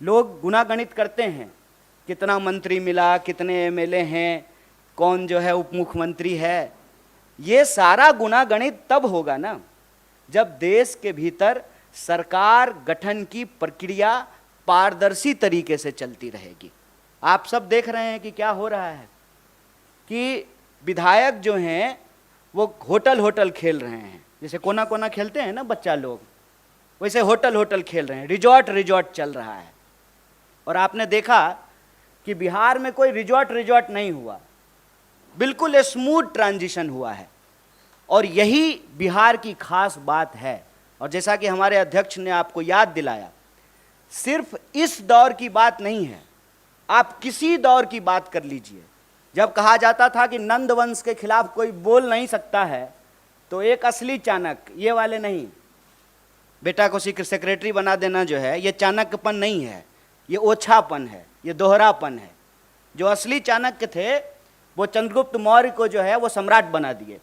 लोग गुणागणित करते हैं, कितना मंत्री मिला, कितने एमएलए हैं, कौन जो है उप मुख्यमंत्री है। ये सारा गुणागणित तब होगा ना जब देश के भीतर सरकार गठन की प्रक्रिया पारदर्शी तरीके से चलती रहेगी। आप सब देख रहे हैं कि क्या हो रहा है कि विधायक जो हैं वो होटल होटल खेल रहे हैं, जैसे कोना कोना खेलते हैं ना बच्चा लोग, वैसे होटल होटल खेल रहे हैं, रिजॉर्ट रिजॉर्ट चल रहा है। और आपने देखा कि बिहार में कोई रिजॉर्ट रिजॉर्ट नहीं हुआ, बिल्कुल स्मूथ ट्रांजिशन हुआ है। और यही बिहार की खास बात है। और जैसा कि हमारे अध्यक्ष ने आपको याद दिलाया, सिर्फ इस दौर की बात नहीं है, आप किसी दौर की बात कर लीजिए। जब कहा जाता था कि नंद वंश के खिलाफ कोई बोल नहीं सकता है, तो एक असली चाणक्य, ये वाले नहीं, बेटा को सेक्रेटरी बना देना जो है, ये चाणक्यपन नहीं है, ये ओछापन है, ये दोहरापन है। जो असली चाणक्य थे वो चंद्रगुप्त मौर्य को जो है वो सम्राट बना दिए।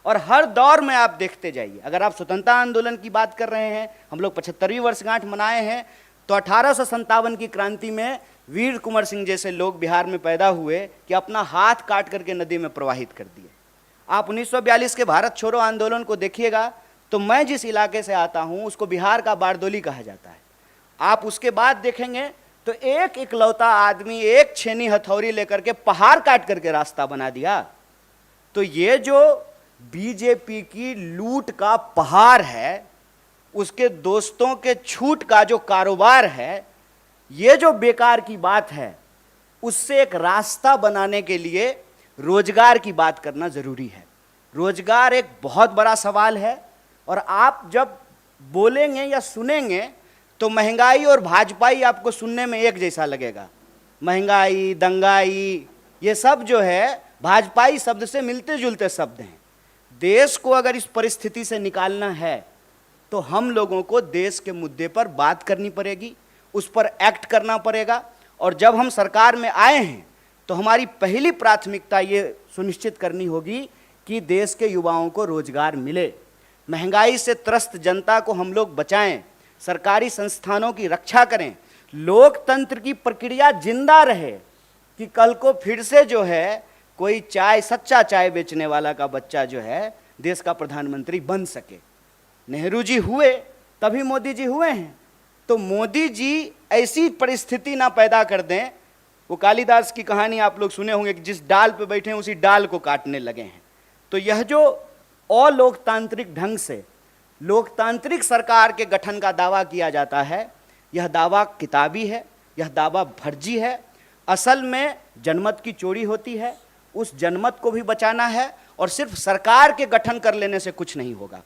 और हर दौर में आप देखते जाइए, अगर आप स्वतंत्रता आंदोलन की बात कर रहे हैं, हम लोग 75वीं वर्षगांठ मनाए हैं, तो 1857 की क्रांति में वीर कुंवर सिंह जैसे लोग बिहार में पैदा हुए कि अपना हाथ काट करके नदी में प्रवाहित कर दिए। आप 1942 के भारत छोड़ो आंदोलन को देखिएगा, तो मैं जिस इलाके से आता हूं उसको बिहार का बारदोली कहा जाता है। आप उसके बाद देखेंगे तो एक इकलौता आदमी एक छेनी हथौड़ी लेकर के पहाड़ काट करके रास्ता बना दिया। तो ये जो बीजेपी की लूट का पहाड़ है, उसके दोस्तों के छूट का जो कारोबार है, ये जो बेकार की बात है, उससे एक रास्ता बनाने के लिए रोजगार की बात करना जरूरी है। रोजगार एक बहुत बड़ा सवाल है। और आप जब बोलेंगे या सुनेंगे तो महंगाई और भाजपाई आपको सुनने में एक जैसा लगेगा। महंगाई, दंगाई, ये सब जो है भाजपाई शब्द से मिलते जुलते शब्द हैं। देश को अगर इस परिस्थिति से निकालना है तो हम लोगों को देश के मुद्दे पर बात करनी पड़ेगी, उस पर एक्ट करना पड़ेगा। और जब हम सरकार में आए हैं तो हमारी पहली प्राथमिकता ये सुनिश्चित करनी होगी कि देश के युवाओं को रोजगार मिले, महंगाई से त्रस्त जनता को हम लोग बचाएं, सरकारी संस्थानों की रक्षा करें, लोकतंत्र की प्रक्रिया जिंदा रहे कि कल को फिर से जो है कोई चाय, सच्चा चाय बेचने वाला का बच्चा जो है देश का प्रधानमंत्री बन सके। नेहरू जी हुए तभी मोदी जी हुए हैं। तो मोदी जी ऐसी परिस्थिति ना पैदा कर दें, वो कालिदास की कहानी आप लोग सुने होंगे कि जिस डाल पे बैठे हैं उसी डाल को काटने लगे हैं। तो यह जो अलोकतांत्रिक ढंग से लोकतांत्रिक सरकार के गठन का दावा किया जाता है, यह दावा किताबी है, यह दावा फर्जी है। असल में जनमत की चोरी होती है, उस जनमत को भी बचाना है। और सिर्फ सरकार के गठन कर लेने से कुछ नहीं होगा।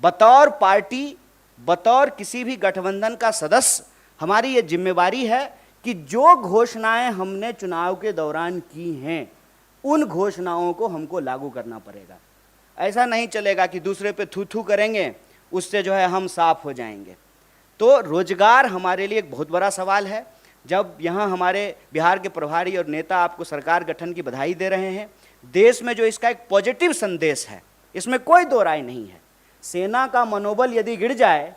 बतौर पार्टी, बतौर किसी भी गठबंधन का सदस्य, हमारी ये जिम्मेवारी है कि जो घोषणाएं हमने चुनाव के दौरान की हैं, उन घोषणाओं को हमको लागू करना पड़ेगा। ऐसा नहीं चलेगा कि दूसरे पे थू थू करेंगे, उससे जो है हम साफ हो जाएंगे। तो रोजगार हमारे लिए एक बहुत बड़ा सवाल है। जब यहाँ हमारे बिहार के प्रभारी और नेता आपको सरकार गठन की बधाई दे रहे हैं, देश में जो इसका एक पॉजिटिव संदेश है, इसमें कोई दो राय नहीं है। सेना का मनोबल यदि गिर जाए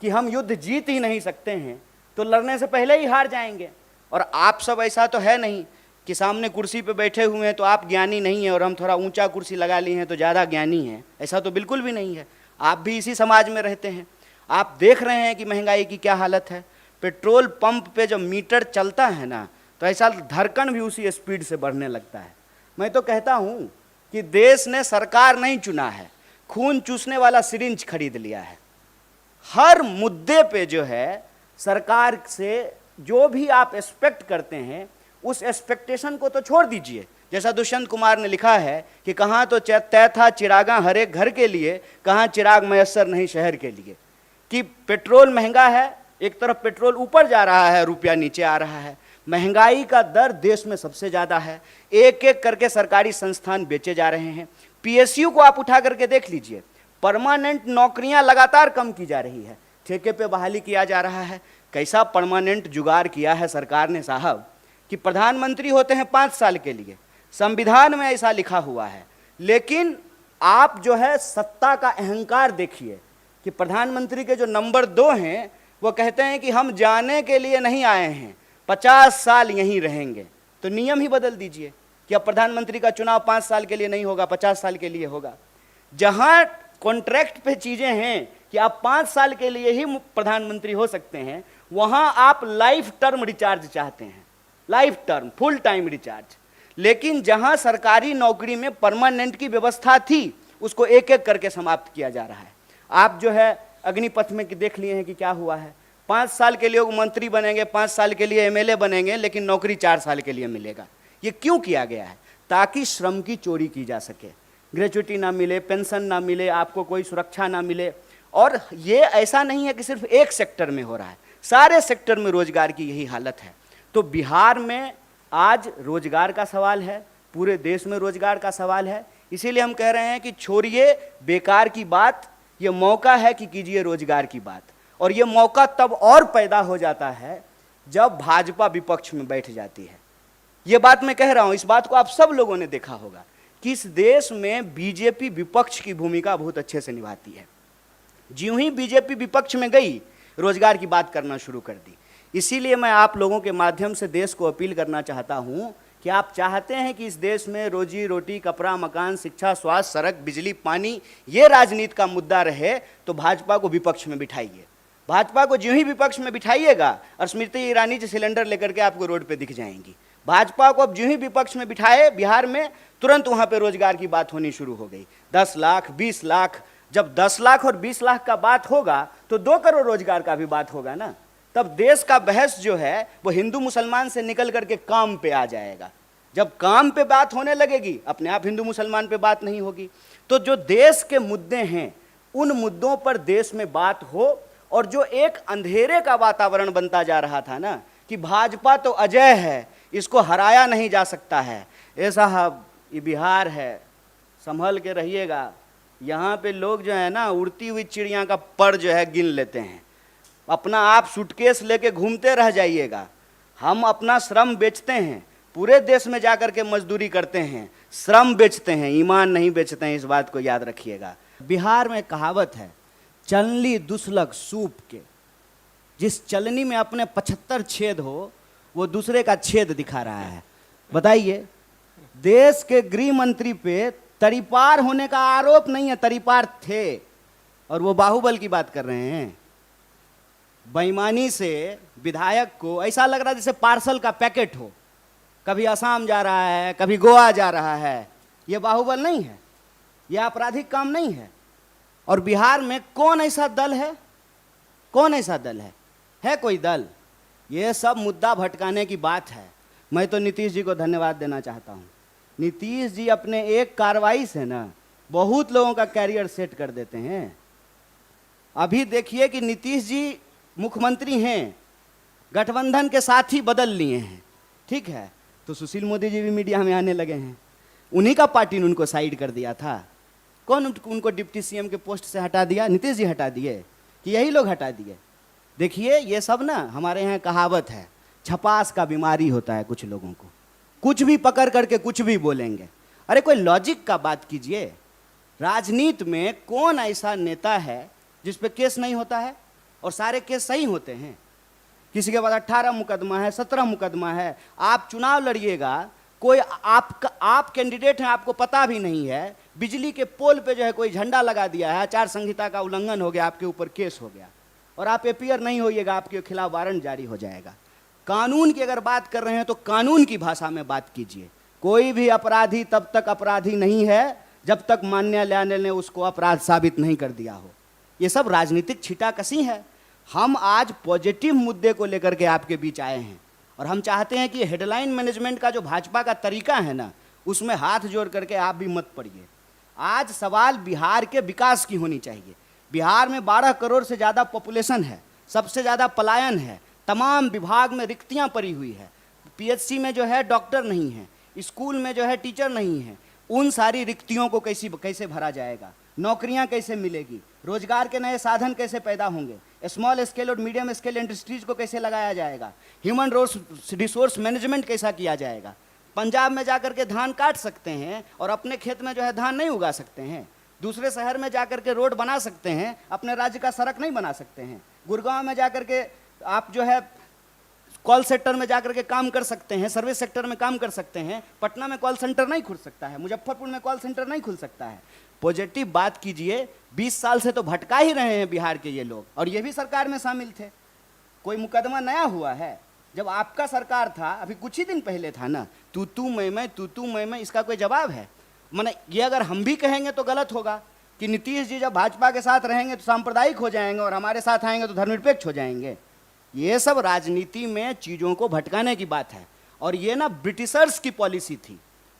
कि हम युद्ध जीत ही नहीं सकते हैं, तो लड़ने से पहले ही हार जाएंगे। और आप सब ऐसा तो है नहीं कि सामने कुर्सी पे बैठे हुए हैं तो आप ज्ञानी नहीं हैं और हम थोड़ा ऊंचा कुर्सी लगा लिए हैं तो ज़्यादा ज्ञानी हैं, ऐसा तो बिल्कुल भी नहीं है। आप भी इसी समाज में रहते हैं। आप देख रहे हैं कि महंगाई की क्या हालत है। पेट्रोल पंप पे जब मीटर चलता है ना, तो ऐसा धड़कन भी उसी स्पीड से बढ़ने लगता है। मैं तो कहता हूँ कि देश ने सरकार नहीं चुना है, खून चूसने वाला सिरिंज खरीद लिया है। हर मुद्दे पे जो है सरकार से जो भी आप एक्सपेक्ट करते हैं, उस एक्सपेक्टेशन को तो छोड़ दीजिए। जैसा दुष्यंत कुमार ने लिखा है कि कहाँ तो तय था चिरागा हर एक घर के लिए, कहाँ चिराग मयस्सर नहीं शहर के लिए। कि पेट्रोल महंगा है, एक तरफ पेट्रोल ऊपर जा रहा है, रुपया नीचे आ रहा है। महंगाई का दर देश में सबसे ज़्यादा है। एक एक करके सरकारी संस्थान बेचे जा रहे हैं। पीएसयू को आप उठा करके देख लीजिए, परमानेंट नौकरियां लगातार कम की जा रही है, ठेके पे बहाली किया जा रहा है। कैसा परमानेंट जुगाड़ किया है सरकार ने साहब कि प्रधानमंत्री होते हैं 5 साल के लिए, संविधान में ऐसा लिखा हुआ है। लेकिन आप जो है सत्ता का अहंकार देखिए कि प्रधानमंत्री के जो नंबर 2 हैं वो कहते हैं कि हम जाने के लिए नहीं आए हैं, 50 साल यहीं रहेंगे। तो नियम ही बदल दीजिए कि अब प्रधानमंत्री का चुनाव 5 साल के लिए नहीं होगा, 50 साल के लिए होगा। जहां कॉन्ट्रैक्ट पे चीजें हैं कि आप 5 साल के लिए ही प्रधानमंत्री हो सकते हैं, वहां आप लाइफ टर्म रिचार्ज चाहते हैं, life term, full time recharge. लेकिन जहां सरकारी नौकरी में परमानेंट की व्यवस्था थी, उसको एक एक करके समाप्त किया जा रहा है। आप जो है अग्निपथ में देख लिए हैं कि क्या हुआ है। 5 साल के लिए वो मंत्री बनेंगे, 5 साल के लिए एमएलए बनेंगे, लेकिन नौकरी 4 साल के लिए मिलेगा। ये क्यों किया गया है? ताकि श्रम की चोरी की जा सके, ग्रेच्युटी ना मिले, पेंशन ना मिले, आपको कोई सुरक्षा ना मिले। और ये ऐसा नहीं है कि सिर्फ एक सेक्टर में हो रहा है, सारे सेक्टर में रोजगार की यही हालत है। तो बिहार में आज रोजगार का सवाल है, पूरे देश में रोजगार का सवाल है। इसीलिए हम कह रहे हैं कि छोड़िए बेकार की बात, ये मौका है कि कीजिए रोजगार की बात। और ये मौका तब और पैदा हो जाता है जब भाजपा विपक्ष में बैठ जाती है। ये बात मैं कह रहा हूं, इस बात को आप सब लोगों ने देखा होगा कि इस देश में बीजेपी विपक्ष की भूमिका बहुत अच्छे से निभाती है। ज्यों ही बीजेपी विपक्ष में गई, रोजगार की बात करना शुरू कर दी। इसीलिए मैं आप लोगों के माध्यम से देश को अपील करना चाहता हूं कि आप चाहते हैं कि इस देश में रोजी रोटी, कपड़ा, मकान, शिक्षा, स्वास्थ्य, सड़क, बिजली, पानी, ये राजनीति का मुद्दा रहे, तो भाजपा को विपक्ष में बिठाइए। भाजपा को ज्यों ही विपक्ष में बिठाइएगा, और स्मृति ईरानी जी सिलेंडर लेकर के आपको रोड पे दिख जाएंगी। भाजपा को अब ज्यों ही विपक्ष में बिठाए बिहार में, तुरंत वहां पे रोजगार की बात होनी शुरू हो गई। 10 लाख, 20 लाख, जब 10 लाख और 20 लाख का बात होगा तो 2 करोड़ रोजगार का भी बात होगा ना। तब देश का बहस जो है वो हिंदू मुसलमान से निकल करके काम पे आ जाएगा। जब काम पे बात होने लगेगी, अपने आप हिंदू मुसलमान पे बात नहीं होगी। तो जो देश के मुद्दे हैं, उन मुद्दों पर देश में बात हो। और जो एक अंधेरे का वातावरण बनता जा रहा था ना कि भाजपा तो अजय है, इसको हराया नहीं जा सकता है, ए साहब ये बिहार है, संभल के रहिएगा। यहाँ पे लोग जो है ना उड़ती हुई चिड़िया का पर जो है गिन लेते हैं। अपना आप सूटकेस लेके घूमते रह जाइएगा। हम अपना श्रम बेचते हैं, पूरे देश में जाकर के मजदूरी करते हैं, श्रम बेचते हैं, ईमान नहीं बेचते हैं। इस बात को याद रखिएगा। बिहार में कहावत है, चलनी दुसलक सूप के। जिस चलनी में अपने 75 छेद हो, वो दूसरे का छेद दिखा रहा है। बताइए, देश के गृह मंत्री पे तरीपार होने का आरोप नहीं है, तरीपार थे, और वो बाहुबल की बात कर रहे हैं। बेईमानी से विधायक को ऐसा लग रहा है जैसे पार्सल का पैकेट हो, कभी असम जा रहा है, कभी गोवा जा रहा है। ये बाहुबल नहीं है, यह आपराधिक काम नहीं है। और बिहार में कौन ऐसा दल है, कौन ऐसा दल है कोई दल? ये सब मुद्दा भटकाने की बात है। मैं तो नीतीश जी को धन्यवाद देना चाहता हूँ। नीतीश जी अपने एक कार्रवाई से ना बहुत लोगों का कैरियर सेट कर देते हैं। अभी देखिए कि नीतीश जी मुख्यमंत्री हैं, गठबंधन के साथ ही बदल लिए हैं, ठीक है। तो सुशील मोदी जी भी मीडिया में आने लगे हैं। उन्हीं का पार्टी ने उनको साइड कर दिया था। कौन उनको डिप्टी सीएम के पोस्ट से हटा दिया? नीतीश जी हटा दिए कि यही लोग हटा दिए? देखिए, ये सब ना हमारे यहाँ कहावत है, छपास का बीमारी होता है कुछ लोगों को, कुछ भी पकड़ करके कुछ भी बोलेंगे। अरे कोई लॉजिक का बात कीजिए। राजनीति में कौन ऐसा नेता है जिस पे केस नहीं होता है? और सारे केस सही होते हैं। किसी के पास 18 मुकदमा है, 17 मुकदमा है। आप चुनाव लड़िएगा, कोई आप कैंडिडेट हैं, आपको पता भी नहीं है, बिजली के पोल पे जो है कोई झंडा लगा दिया है, आचार संहिता का उल्लंघन हो गया, आपके ऊपर केस हो गया, और आप एपीयर नहीं होइएगा, आपके खिलाफ वारंट जारी हो जाएगा। कानून की अगर बात कर रहे हैं तो कानून की भाषा में बात कीजिए। कोई भी अपराधी तब तक अपराधी नहीं है जब तक न्यायालय ने उसको अपराध साबित नहीं कर दिया हो। ये सब राजनीतिक छीटाकशी है। हम आज पॉजिटिव मुद्दे को लेकर के आपके बीच आए हैं, और हम चाहते हैं कि हेडलाइन मैनेजमेंट का जो भाजपा का तरीका है ना, उसमें हाथ जोड़ करके आप भी मत पड़िए। आज सवाल बिहार के विकास की होनी चाहिए। बिहार में 12 करोड़ से ज़्यादा पॉपुलेशन है, सबसे ज़्यादा पलायन है, तमाम विभाग में रिक्तियाँ पड़ी हुई है। पीएचसी में जो है डॉक्टर नहीं है, स्कूल में जो है टीचर नहीं है। उन सारी रिक्तियों को कैसे भरा जाएगा? नौकरियां कैसे मिलेगी? रोजगार के नए साधन कैसे पैदा होंगे? स्मॉल स्केल और मीडियम स्केल इंडस्ट्रीज को कैसे लगाया जाएगा? ह्यूमन रिसोर्स मैनेजमेंट कैसा किया जाएगा? पंजाब में जाकर के धान काट सकते हैं और अपने खेत में जो है धान नहीं उगा सकते हैं। दूसरे शहर में जाकर के रोड बना सकते हैं, अपने राज्य का सड़क नहीं बना सकते हैं। गुड़गांव में जाकर के आप जो है कॉल सेक्टर में जाकर के काम कर सकते हैं, सर्विस सेक्टर में काम कर सकते हैं। पटना में कॉल सेंटर नहीं खुल सकता है, मुजफ्फरपुर में कॉल सेंटर नहीं खुल सकता है। पॉजिटिव बात कीजिए। 20 साल से तो भटका ही रहे हैं बिहार के ये लोग, और ये भी सरकार में शामिल थे। कोई मुकदमा नया हुआ है? जब आपका सरकार था, अभी कुछ ही दिन पहले था ना, तू मैं, इसका कोई जवाब है? माने ये अगर हम भी कहेंगे तो गलत होगा कि नीतीश जी जब भाजपा के साथ रहेंगे तो सांप्रदायिक हो जाएंगे और हमारे साथ आएंगे तो धर्मनिरपेक्ष हो जाएंगे। ये सब राजनीति में चीज़ों को भटकाने की बात है। और ये ना ब्रिटिशर्स की पॉलिसी थी,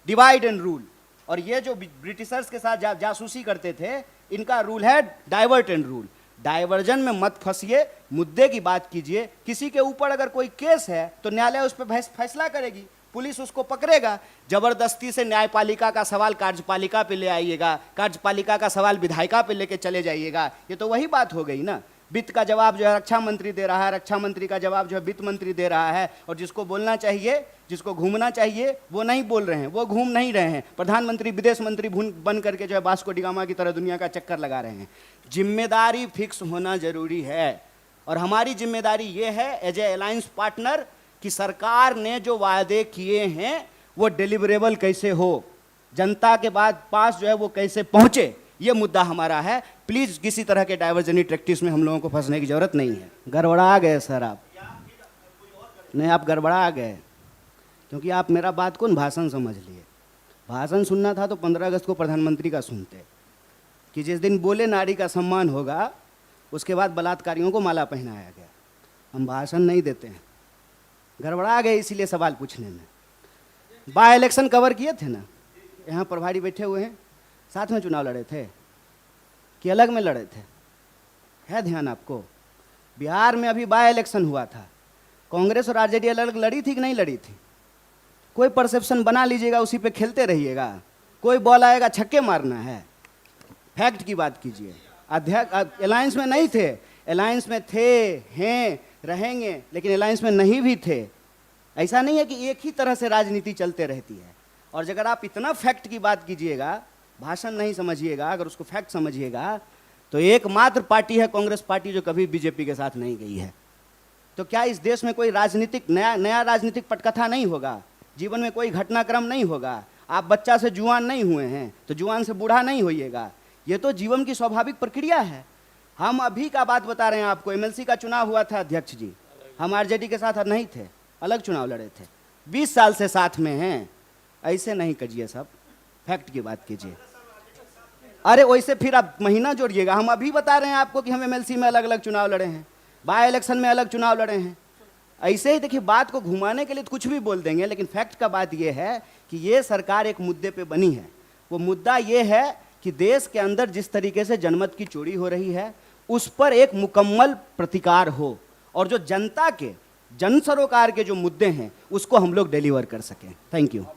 डिवाइड एंड रूल। और ये जो ब्रिटिशर्स के साथ जासूसी करते थे, इनका रूल है डाइवर्ट एंड रूल। डाइवर्जन में मत फंसिए, मुद्दे की बात कीजिए। किसी के ऊपर अगर कोई केस है तो न्यायालय उस पर फैसला करेगी, पुलिस उसको पकड़ेगा। जबरदस्ती से न्यायपालिका का सवाल कार्यपालिका पे ले आइएगा, कार्यपालिका का सवाल विधायिका पे लेके चले जाइएगा, ये तो वही बात हो गई ना। वित्त का जवाब जो है रक्षा मंत्री दे रहा है, रक्षा मंत्री का जवाब जो है वित्त मंत्री दे रहा है, और जिसको बोलना चाहिए, जिसको घूमना चाहिए, वो नहीं बोल रहे हैं, वो घूम नहीं रहे हैं। प्रधानमंत्री विदेश मंत्री बन करके जो है वास्को डी गामा की तरह दुनिया का चक्कर लगा रहे हैं। जिम्मेदारी फिक्स होना जरूरी है, और हमारी जिम्मेदारी ये है एज ए अलायंस पार्टनर कि सरकार ने जो वादे किए हैं वो डिलीवरेबल कैसे हो, जनता के बाद पास जो है वो कैसे पहुंचे, ये मुद्दा हमारा है। प्लीज किसी तरह के डाइवर्जनी प्रैक्टिस में हम लोगों को फंसने की जरूरत नहीं है। गड़बड़ा गए सर आप, नहीं आप गड़बड़ा गए, क्योंकि आप मेरा बात को भाषण समझ लिए। भाषण सुनना था तो 15 अगस्त को प्रधानमंत्री का सुनते, कि जिस दिन बोले नारी का सम्मान होगा, उसके बाद बलात्कारियों को माला पहनाया गया। हम भाषण नहीं देते हैं। गड़बड़ा गए इसीलिए सवाल पूछने में। बाय इलेक्शन कवर किए थे ना, यहाँ प्रभारी बैठे हुए हैं, साथ में चुनाव लड़े थे कि अलग में लड़े थे? है ध्यान आपको? बिहार में अभी बाय इलेक्शन हुआ था, कांग्रेस और आरजेडी अलग लड़ी थी कि नहीं लड़ी थी? कोई परसेप्शन बना लीजिएगा, उसी पे खेलते रहिएगा। कोई बॉल आएगा छक्के मारना है। फैक्ट की बात कीजिए। अध्यक्ष अलायंस में नहीं थे, अलायंस में थे, हैं, रहेंगे, लेकिन अलायंस में नहीं भी थे। ऐसा नहीं है कि एक ही तरह से राजनीति चलते रहती है। और अगर आप इतना फैक्ट की बात कीजिएगा, भाषण नहीं समझिएगा, अगर उसको फैक्ट समझिएगा, तो एकमात्र पार्टी है कांग्रेस पार्टी जो कभी बीजेपी के साथ नहीं गई है। तो क्या इस देश में कोई राजनीतिक नया राजनीतिक पटकथा नहीं होगा? जीवन में कोई घटनाक्रम नहीं होगा? आप बच्चा से जुआन नहीं हुए हैं तो जुआन से बूढ़ा नहीं होइएगा। ये तो जीवन की स्वाभाविक प्रक्रिया है। हम अभी का बात बता रहे हैं आपको। एमएलसी का चुनाव हुआ था अध्यक्ष जी, हम आरजेडी के साथ नहीं थे, अलग चुनाव लड़े थे। 20 साल से साथ में हैं। ऐसे नहीं करिए, सब फैक्ट की बात कीजिए। अरे वैसे फिर आप महीना जोड़िएगा। हम अभी बता रहे हैं आपको कि हम एमएलसी में अलग अलग चुनाव लड़े हैं, बाय इलेक्शन में अलग चुनाव लड़े हैं। ऐसे ही देखिए, बात को घुमाने के लिए तो कुछ भी बोल देंगे, लेकिन फैक्ट का बात यह है कि ये सरकार एक मुद्दे पे बनी है। वो मुद्दा ये है कि देश के अंदर जिस तरीके से जनमत की चोरी हो रही है, उस पर एक मुकम्मल प्रतिकार हो, और जो जनता के जन सरोकार के जो मुद्दे हैं उसको हम लोग डिलीवर कर सकें। Thank you.